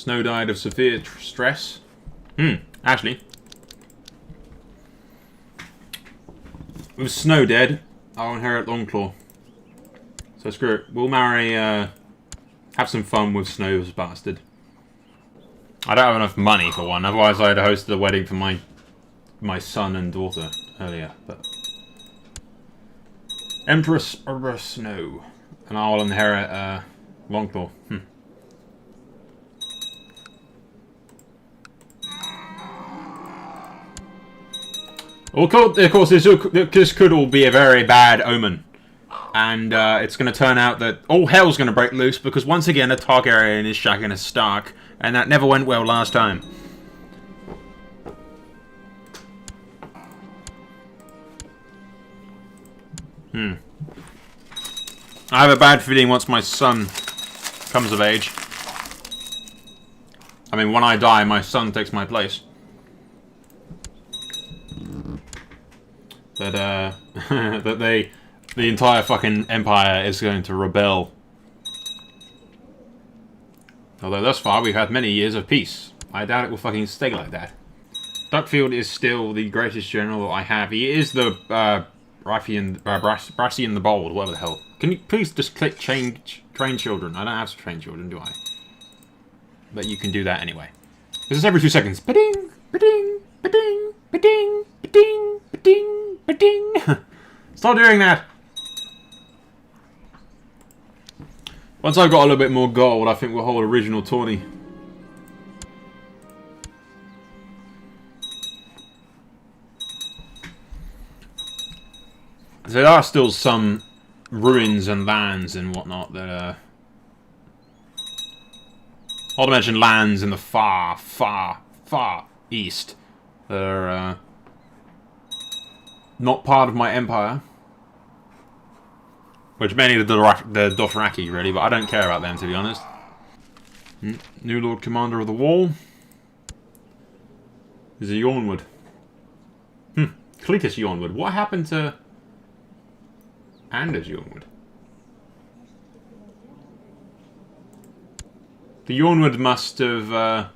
Snow died of severe stress. Actually. With Snow dead, I'll inherit Longclaw. So screw it. We'll marry, have some fun with Snow's bastard. I don't have enough money for one, otherwise I'd hosted a wedding for my son and daughter earlier, but... Empress Umbra Snow. And I'll inherit, Longclaw. Well, of course, this could all be a very bad omen. And it's going to turn out that all hell's going to break loose because once again a Targaryen is shagging a Stark. And that never went well last time. I have a bad feeling once my son comes of age. I mean, when I die, my son takes my place. That, that the entire fucking empire is going to rebel. Although thus far we've had many years of peace. I doubt it will fucking stay like that. Duckfield is still the greatest general that I have. He is the Brassian the Bold, whatever the hell. Can you please just click train children? I don't have to train children, do I? But you can do that anyway. This is every 2 seconds. Ba-ding, ba-ding, ba-ding, ba-ding, ba-ding, ba-ding, ba-ding. Stop doing that. Once I've got a little bit more gold, I think we'll hold a regional tourney. So there are still some ruins and lands and whatnot that not to mention lands in the far, far, far east that are not part of my empire. Which mainly the Dothraki, really, but I don't care about them, to be honest. New Lord Commander of the Wall is a Yronwood. Cletus Yronwood. What happened to Anders Yronwood? The Yronwood must have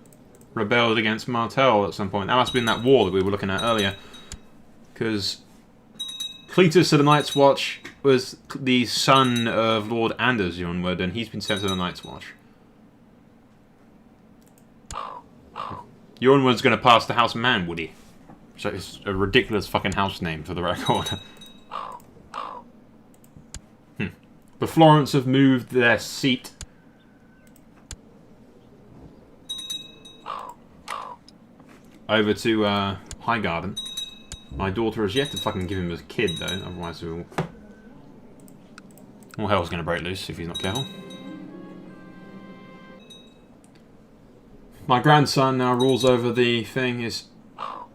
rebelled against Martell at some point. That must have been that war that we were looking at earlier. Because Cletus of the Night's Watch was the son of Lord Anders Yronwood, and he's been sent to the Night's Watch. Yronwood's going to pass the House Manwoody. So it's a ridiculous fucking house name, for the record. The Florence have moved their seat over to Highgarden. My daughter has yet to fucking give him a kid, though, otherwise we'll... All hell's gonna break loose if he's not careful. My grandson now rules over the thing. His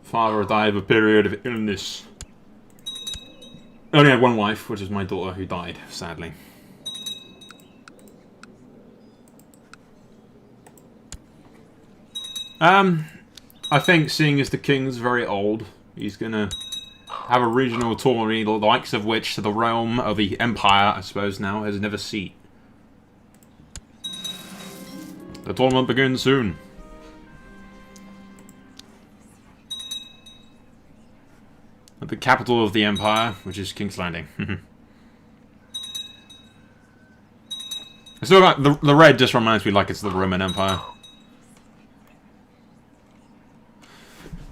father died of a period of illness. I only had one wife, which is my daughter, who died, sadly. I think, seeing as the king's very old, he's gonna have a regional tourney, the likes of which the realm of the Empire, I suppose now, has never seen. The tournament begins soon. At the capital of the Empire, which is King's Landing. So the red just reminds me like it's the Roman Empire.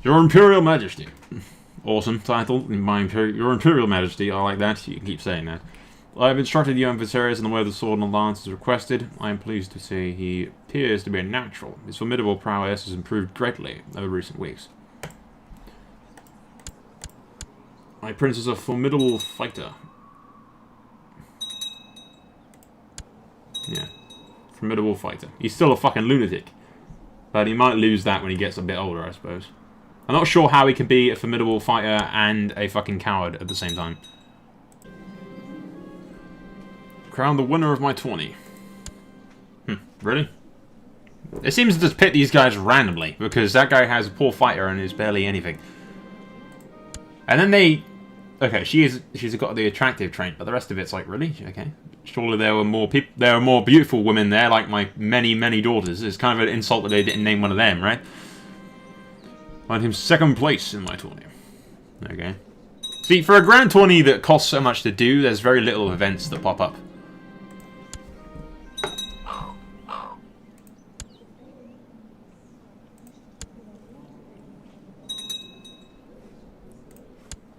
Your Imperial Majesty. Awesome title. Your Imperial Majesty. I like that. You can keep saying that. I have instructed young Viserys in the way of the sword and the lance as requested. I am pleased to say he appears to be a natural. His formidable prowess has improved greatly over recent weeks. My prince is a formidable fighter. Yeah. Formidable fighter. He's still a fucking lunatic. But he might lose that when he gets a bit older, I suppose. I'm not sure how he can be a formidable fighter and a fucking coward at the same time. Crown the winner of my tourney. Really? It seems to just pit these guys randomly, because that guy has a poor fighter and is barely anything. And then they... Okay, she's got the attractive trait, but the rest of it's like, really? Okay. Surely there were more beautiful women there, like my many daughters. It's kind of an insult that they didn't name one of them, right? Find him second place in my tourney. Okay. See, for a grand tourney that costs so much to do, there's very little events that pop up.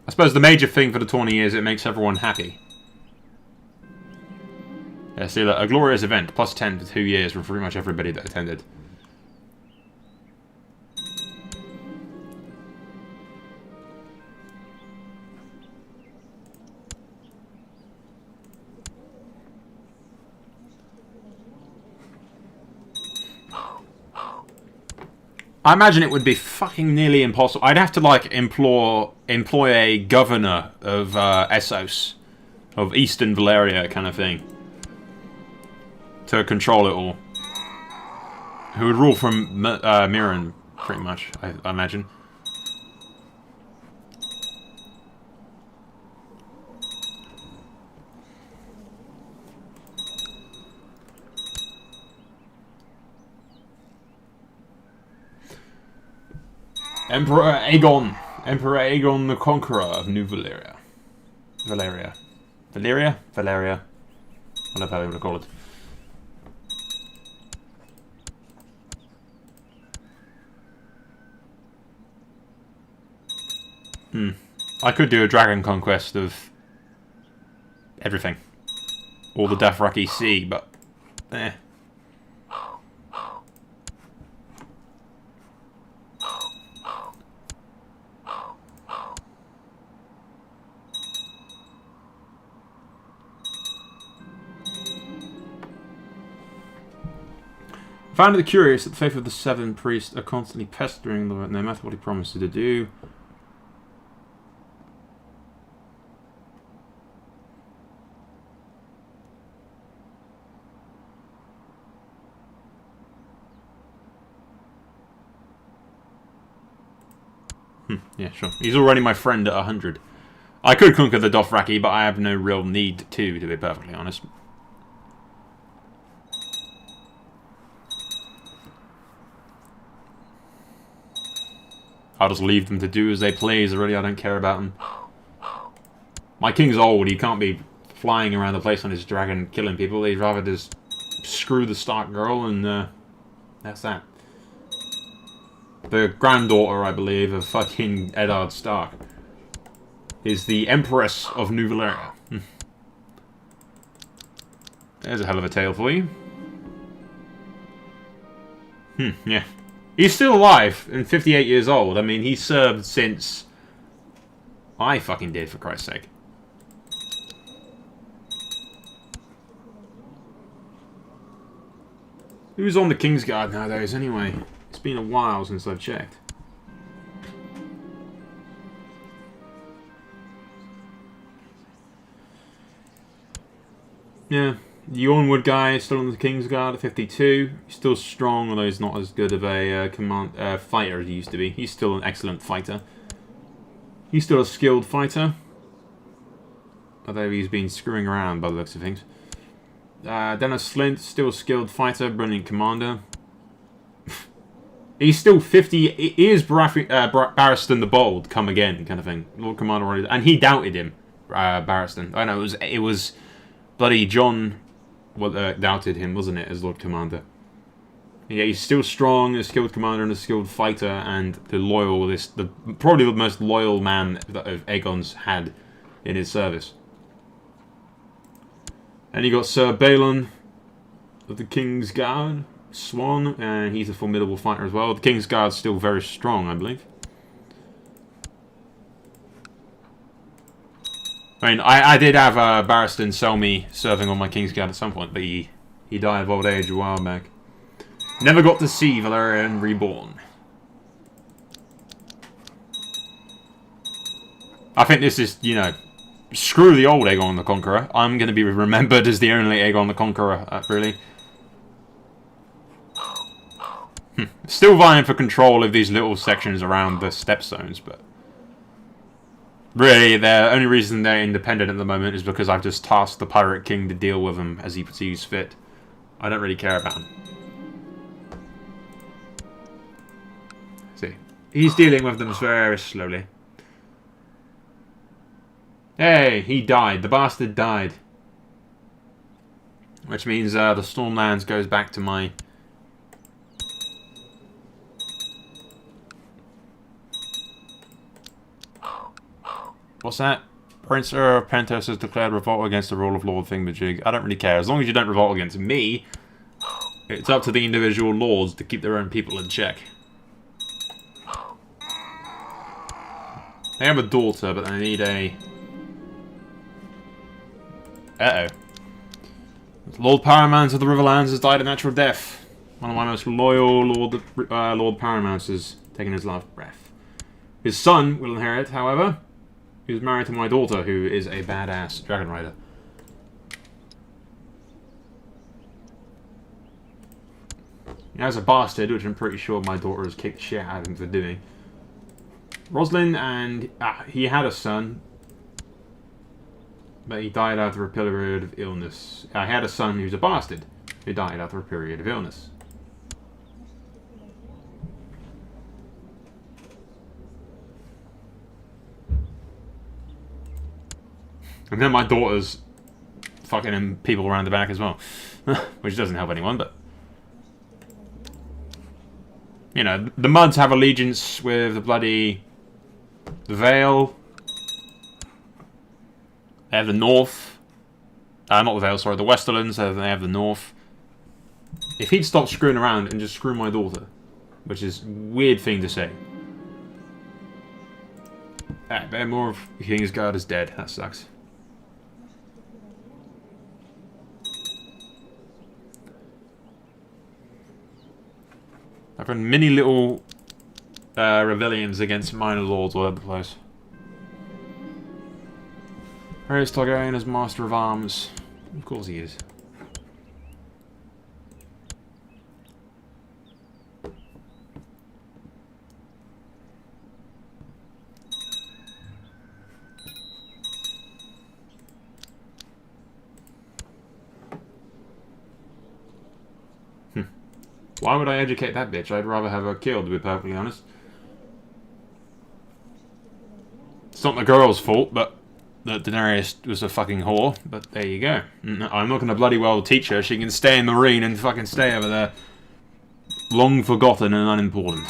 I suppose the major thing for the tourney is it makes everyone happy. Yeah, see, a glorious event, plus 10 for 2 years for pretty much everybody that attended. I imagine it would be fucking nearly impossible. I'd have to, like, employ a governor of Essos, of Eastern Valeria kind of thing, to control it all. Who would rule from Miran, pretty much, I imagine. Emperor Aegon the Conqueror of New Valeria. Valeria. Whatever you want to call it. I could do a dragon conquest of everything. All the Dothraki Sea, but eh. Found it curious that the faith of the Seven Priests are constantly pestering the no matter what he promises to do. Yeah, sure. He's already my friend at 100. I could conquer the Dothraki, but I have no real need to be perfectly honest. I'll just leave them to do as they please. Really, I don't care about them. My king's old. He can't be flying around the place on his dragon killing people. He'd rather just screw the Stark girl and that's that. The granddaughter, I believe, of fucking Eddard Stark is the Empress of New Valeria. There's a hell of a tale for you. Yeah. He's still alive and 58 years old. I mean, he's served since I fucking did, for Christ's sake. Who's on the Kingsguard nowadays, anyway? It's been a while since I've checked. Yeah. The Onward guy is still on the Kingsguard at 52. He's still strong, although he's not as good of a fighter as he used to be. He's still an excellent fighter. He's still a skilled fighter. Although he's been screwing around by the looks of things. Dennis Slint, still a skilled fighter, brilliant commander. He's still 50. He is Barristan the Bold, come again, kind of thing. Lord Commander already, and he doubted him, Barristan. I know it was bloody John. Doubted him, wasn't it, as Lord Commander? Yeah, he's still strong, a skilled commander and a skilled fighter, and probably the most loyal man that Aegon's had in his service. And you got Sir Balon of the Kingsguard, Swan, and he's a formidable fighter as well. The Kingsguard's still very strong, I believe. I mean, I did have Barristan Selmy serving on my Kingsguard at some point, but he died of old age a while back. Never got to see Valerian Reborn. I think this is, you know, screw the old Aegon the Conqueror. I'm going to be remembered as the only Aegon the Conqueror, really. Still vying for control of these little sections around the Stepstones, but Really, the only reason they're independent at the moment is because I've just tasked the Pirate King to deal with them as he sees fit. I don't really care about him. See, he's dealing with them very slowly. Hey, he died. The bastard died. Which means the Stormlands goes back to my... What's that? Prince Pentos has declared revolt against the rule of Lord Thingamajig. I don't really care. As long as you don't revolt against me, it's up to the individual lords to keep their own people in check. They have a daughter, but they need a... Uh-oh. Lord Paramount of the Riverlands has died a natural death. One of my most loyal Lord Paramounts has taken his last breath. His son will inherit, however. He was married to my daughter, who is a badass dragon rider. As a bastard, which I'm pretty sure my daughter has kicked shit out of him for doing. Roslin and... he had a son. But he died after a period of illness. I had a son who's a bastard, who died after a period of illness. And then my daughter's fucking people around the back as well. Which doesn't help anyone, but... You know, the Muds have allegiance with the bloody... the Vale. They have the North. Not the Vale, sorry, the Westerlands. They have the North. If he'd stop screwing around and just screw my daughter, which is a weird thing to say. Bearmore of Kingsguard is dead. That sucks. I've run many little rebellions against minor lords all over the place. Rhaenys Targaryen is Master of Arms. Of course he is. Why would I educate that bitch? I'd rather have her killed, to be perfectly honest. It's not the girl's fault, but that Daenerys was a fucking whore. But there you go. I'm not going to bloody well teach her. She can stay in Meereen and fucking stay over there. Long forgotten and unimportant.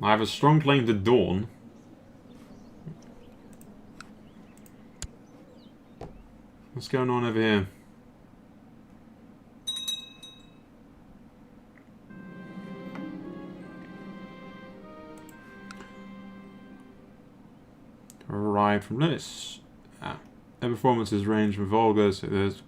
I have a strong claim to Dawn. What's going on over here? Arrived from this. Their performances range from vulgar, so there's...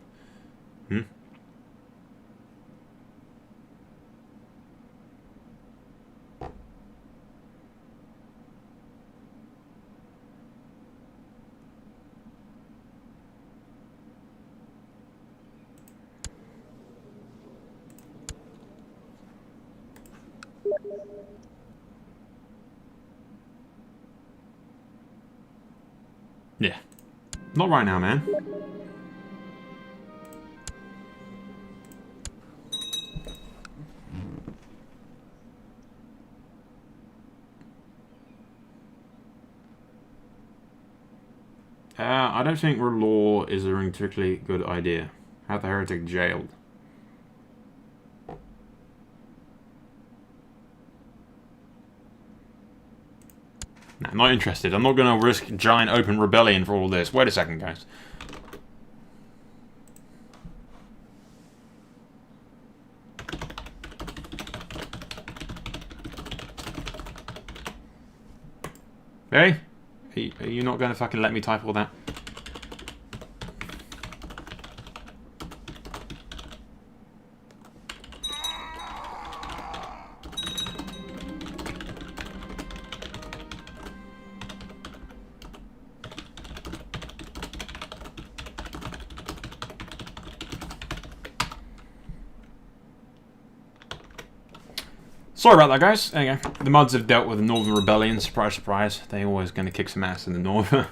Yeah. Not right now, man. I don't think R'hllor is a particularly good idea. Have the heretic jailed. Nah, not interested. I'm not going to risk giant open rebellion for all this. Wait a second, guys. Hey? Are you not going to fucking let me type all that? Sorry about that, guys. There you go. The Muds have dealt with the Northern Rebellion. Surprise, surprise. They're always going to kick some ass in the North. I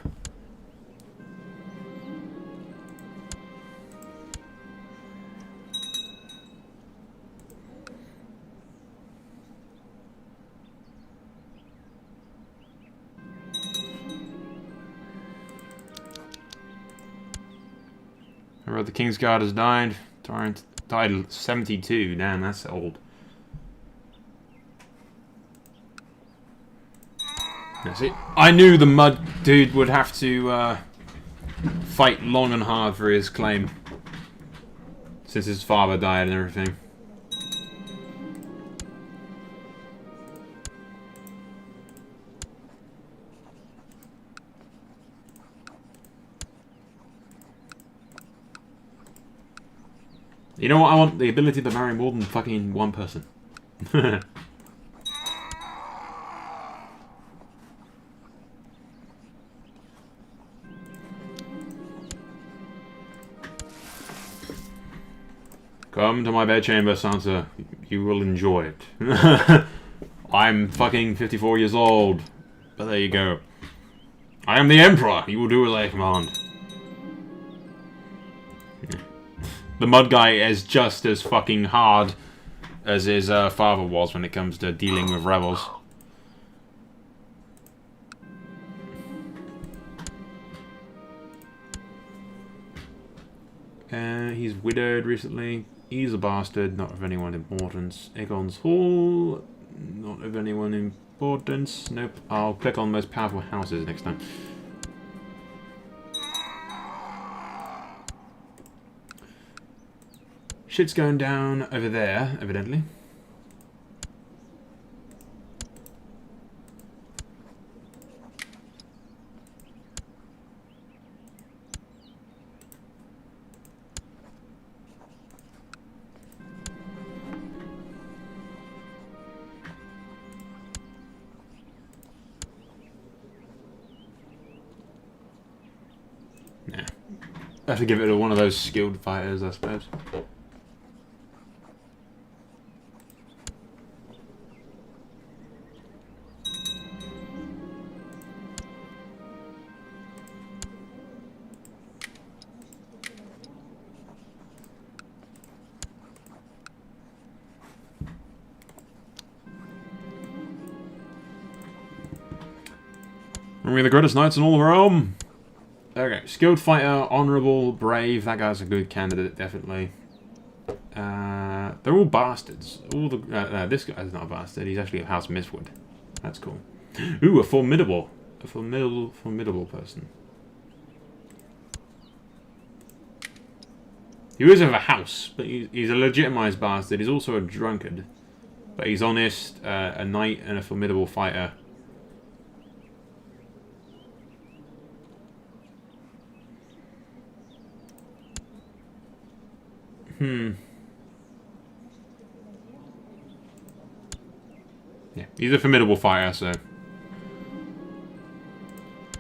wrote the Kingsguard has died. Tyrant died at 72. Damn, that's old. That's it. I knew the Mud dude would have to fight long and hard for his claim, since his father died and everything. You know what I want? The ability to marry more than fucking one person. Come to my bedchamber, Sansa. You will enjoy it. I'm fucking 54 years old. But there you go. I am the Emperor. You will do as I command. The Mud guy is just as fucking hard as his father was when it comes to dealing with rebels. He's widowed recently. He's a bastard, not of anyone importance. Aegon's Hall, not of anyone importance. Nope. I'll click on most powerful houses next time. Shit's going down over there, evidently. Nah. I have to give it to one of those skilled fighters, I suppose. We're the greatest knights in all the realm. Okay, skilled fighter, honourable, brave. That guy's a good candidate, definitely. They're all bastards. All the this guy's not a bastard. He's actually of House Mistwood. That's cool. Ooh, a formidable person. He is of a house, but he's a legitimised bastard. He's also a drunkard, but he's honest, a knight, and a formidable fighter. Yeah, he's a formidable fighter, so...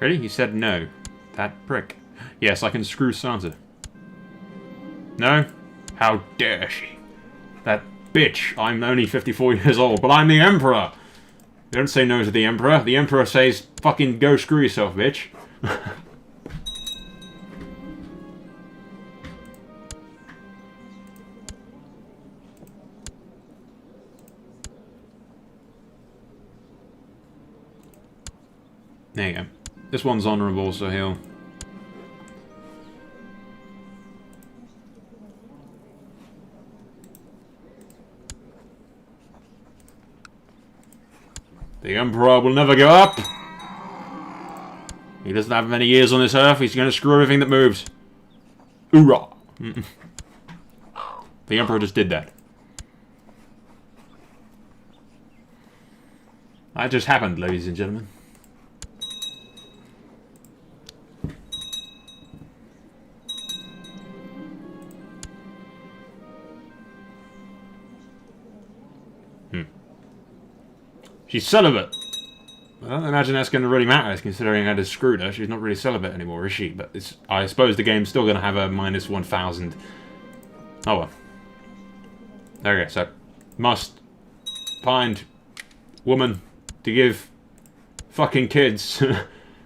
Ready? He said no. That prick. Yes, I can screw Sansa. No? How dare she? That bitch. I'm only 54 years old, but I'm the Emperor! You don't say no to the Emperor. The Emperor says, fucking go screw yourself, bitch. There you go. This one's honourable, so he'll... The Emperor will never give up! He doesn't have many years on this earth, he's going to screw everything that moves. Hoorah! The Emperor just did that. That just happened, ladies and gentlemen. She's celibate. I don't imagine that's going to really matter, considering I just screwed her. She's not really celibate anymore, is she? But it's, I suppose the game's still going to have a minus 1,000. Oh well. Okay, so must find woman to give fucking kids.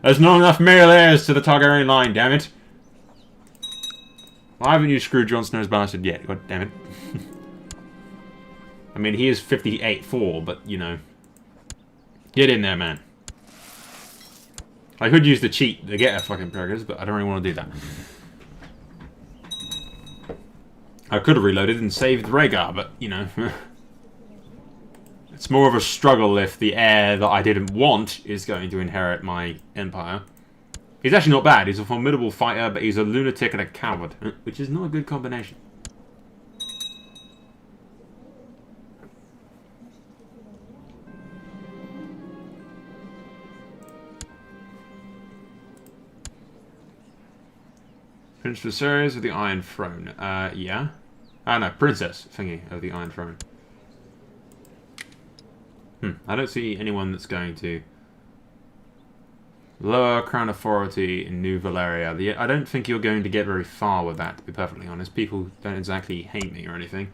There's not enough male heirs to the Targaryen line, damn it. Why haven't you screwed Jon Snow's bastard yet? God damn it. I mean, he is 58-4, but, you know. Get in there, man. I could use the cheat to get a fucking Preggers, but I don't really want to do that. I could have reloaded and saved Rhaegar, but, you know. It's more of a struggle if the heir that I didn't want is going to inherit my empire. He's actually not bad. He's a formidable fighter, but he's a lunatic and a coward, which is not a good combination. Prince Viserys of the Iron Throne. Yeah. Ah, no, Princess thingy of the Iron Throne. I don't see anyone that's going to lower Crown Authority in New Valyria. I don't think you're going to get very far with that, to be perfectly honest. People don't exactly hate me or anything.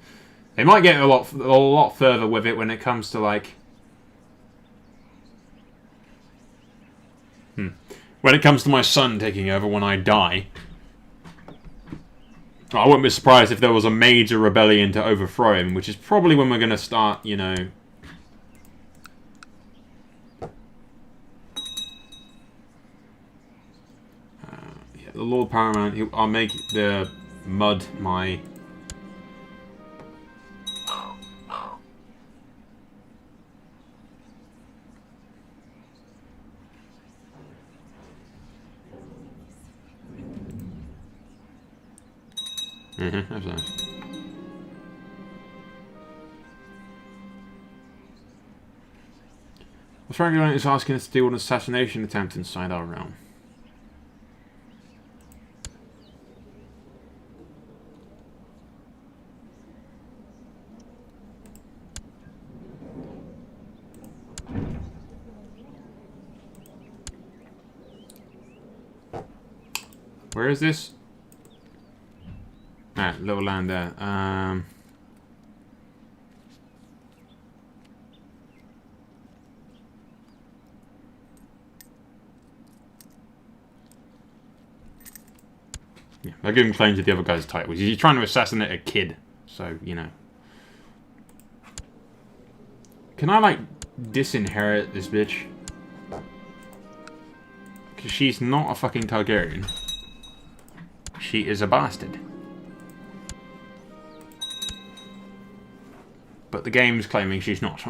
They might get a lot further with it when it comes to, like... When it comes to my son taking over when I die. I wouldn't be surprised if there was a major rebellion to overthrow him, which is probably when we're going to start, you know... The Lord Paramount, I'll make the mud my... That's nice. The Franklin is asking us to do an assassination attempt inside our realm. Where is this? Ah, little land there. Yeah, they're giving claim to the other guy's titles. He's trying to assassinate a kid, so, you know. Can I, like, disinherit this bitch? Because she's not a fucking Targaryen. She is a bastard. But the game's claiming she's not.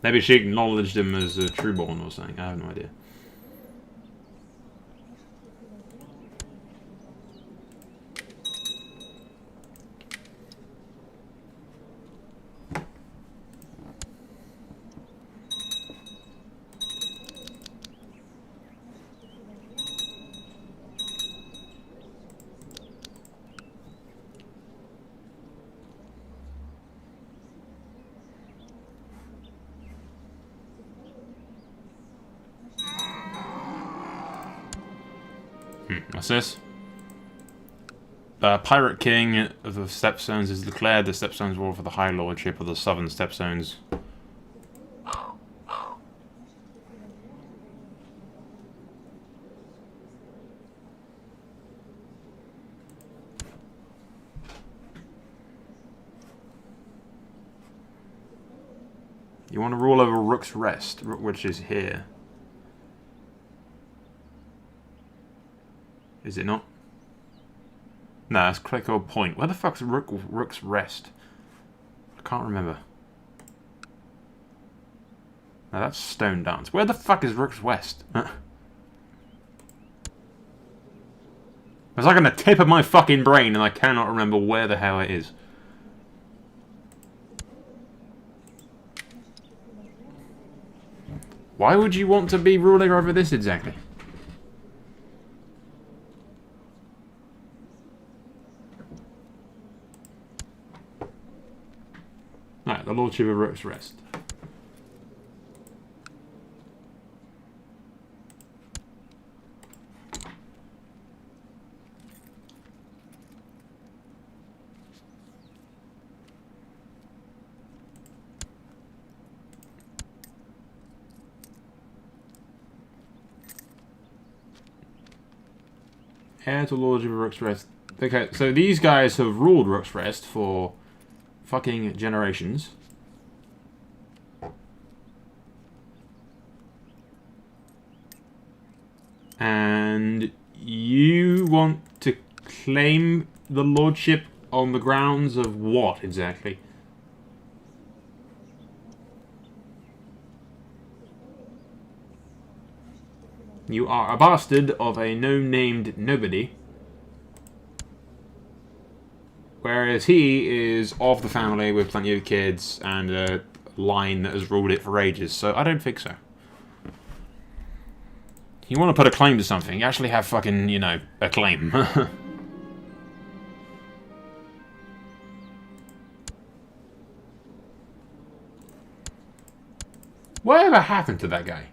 Maybe she acknowledged him as a trueborn or something. I have no idea. What's this? Pirate King of the Stepstones is declared. The Stepstones war for the High Lordship of the Southern Stepstones. You want to rule over Rook's Rest, which is here. Is it not? No, it's Critical Point. Where the fuck's Rook's Rest? I can't remember. No, that's Stone Dance. Where the fuck is Rook's West? It's like on the tip of my fucking brain and I cannot remember where the hell it is. Why would you want to be ruling over this exactly? Alright, the Lordship of Rook's Rest. Heir to Lordship of Rook's Rest. Okay, so these guys have ruled Rook's Rest for fucking generations. And you want to claim the lordship on the grounds of what exactly? You are a bastard of a no-named nobody. Whereas he is of the family with plenty of kids and a line that has ruled it for ages. So I don't think so. You want to put a claim to something, you actually have fucking, you know, a claim. Whatever happened to that guy?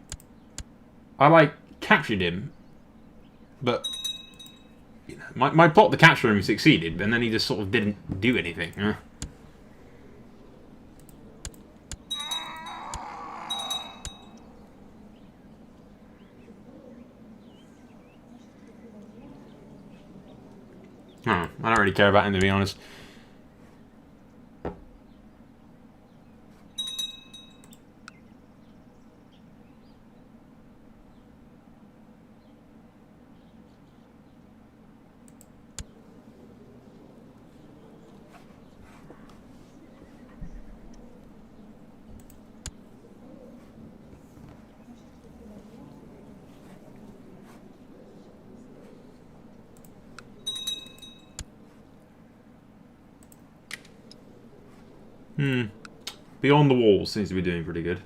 I, like, captured him, but you know, my plot to capture him succeeded, and then he just sort of didn't do anything. I don't really care about him, to be honest. Beyond the Walls seems to be doing pretty good.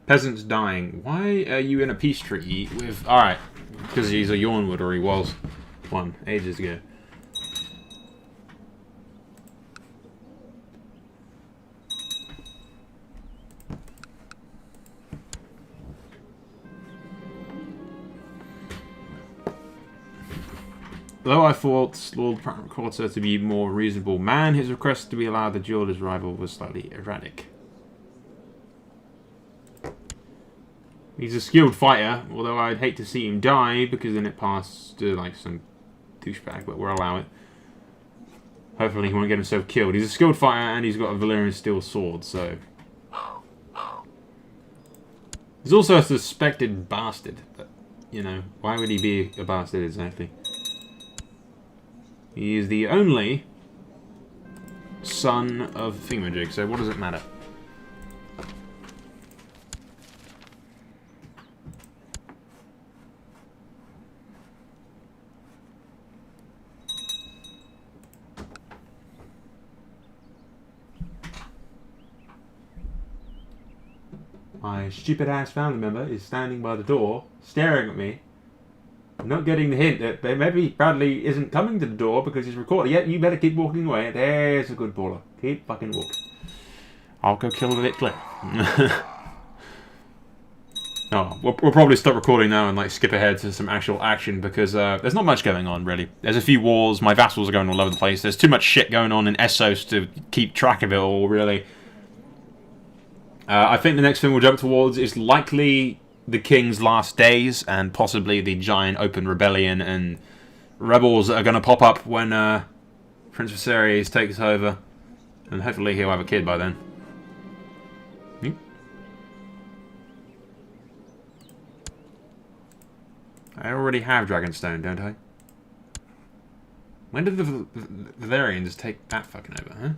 Peasants dying. Why are you in a peace treaty with... Alright, because he's a Yornwood, or he was one, ages ago. Though I thought Lord Quarter to be a more reasonable man, his request to be allowed to duel his rival was slightly erratic. He's a skilled fighter, although I'd hate to see him die, because then it passes to, like, some douchebag, but we'll allow it. Hopefully he won't get himself killed. He's a skilled fighter, and he's got a Valyrian steel sword, so... He's also a suspected bastard, but, you know, why would he be a bastard exactly? He is the only son of Thingamajig, so what does it matter? My stupid-ass family member is standing by the door, staring at me. I'm not getting the hint that maybe Bradley isn't coming to the door because he's recording. Yep, you better keep walking away. There's a good baller. Keep fucking walking. I'll go kill the Lickler. Oh, we'll probably stop recording now and like skip ahead to some actual action because there's not much going on really. There's a few wars. My vassals are going all over the place. There's too much shit going on in Essos to keep track of it all really. I think the next thing we'll jump towards is likely the King's last days and possibly the giant open rebellion and rebels that are going to pop up when Prince Viserys takes over, and hopefully he'll have a kid by then. I already have Dragonstone, don't I? When did the Valyrians take that fucking over, huh?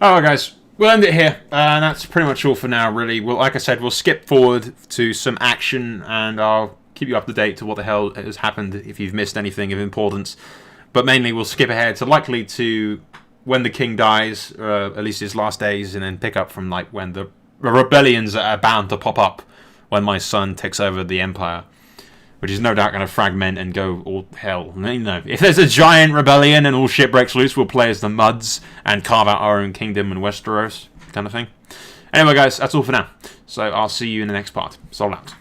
Alright guys, we'll end it here, and that's pretty much all for now really. Well, like I said, we'll skip forward to some action and I'll keep you up to date to what the hell has happened if you've missed anything of importance. But mainly we'll skip ahead to likely to when the king dies, at least his last days, and then pick up from like when the rebellions are bound to pop up when my son takes over the empire. Which is no doubt going to fragment and go all hell. You know, if there's a giant rebellion and all shit breaks loose, we'll play as the Muds and carve out our own kingdom in Westeros, kind of thing. Anyway, guys, that's all for now. So I'll see you in the next part. Sold out.